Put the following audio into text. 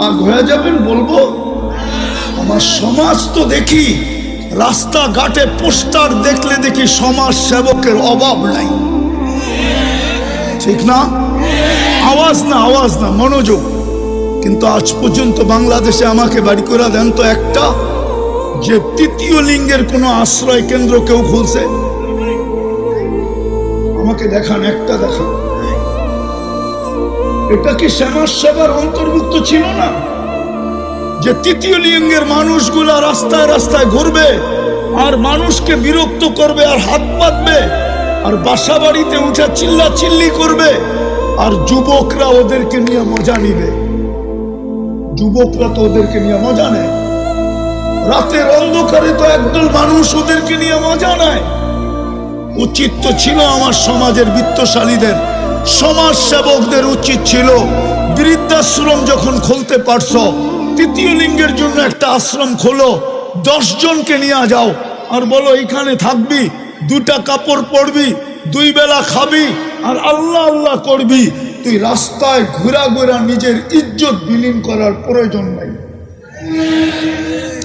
আগ হয়ে যাবেন বলবো? আমার সমাজ তো দেখি রাস্তাঘাটে পোস্টার দেখলে দেখি সমাজ সেবকের অভাব নাই, ঠিক না? আওয়াজ না মনোযোগ। কিন্তু আজ পর্যন্ত বাংলাদেশে আমাকে বাড়ি করে দেন তো একটা যে তৃতীয় লিঙ্গের কোনো আশ্রয় কেন্দ্র কেউ খুলছে? আমাকে দেখান, একটা দেখান। এটা কি সমাজ সেবার অন্তর্ভুক্ত ছিল না যে তৃতীয় লিঙ্গের মানুষগুলা রাস্তায় রাস্তায় ঘুরবে আর মানুষকে বিরক্ত করবে আর হাত পাতবে আর বাসা বাড়িতে উঠে চিল্লা চিল্লি করবে আর যুবকরা ওদেরকে নিয়ে মজা নিবে? যুবকরা তো ওদেরকে নিয়ে মজা নেয়, রাতের অন্ধকারে তো একদল মানুষ ওদেরকে নিয়ে মজা নেয়। উচিত তো ছিল আমার সমাজের বিত্তশালীদের, সমাজ সেবকদের উচিত ছিল বৃদ্ধাশ্রম যখন খুলতে পারছো, তৃতীয় লিঙ্গের জন্য একটা আশ্রম খোলো, 10 জনকে নিয়ে যাও আর বলো এখানে থাকবি, 2টা কাপড় পরবি, 2 বেলা খাবি আর আল্লাহ আল্লাহ করবি। তুই রাস্তায় ঘোরা ঘোরা নিজের ইজ্জত বিলীন করার প্রয়োজন নাই।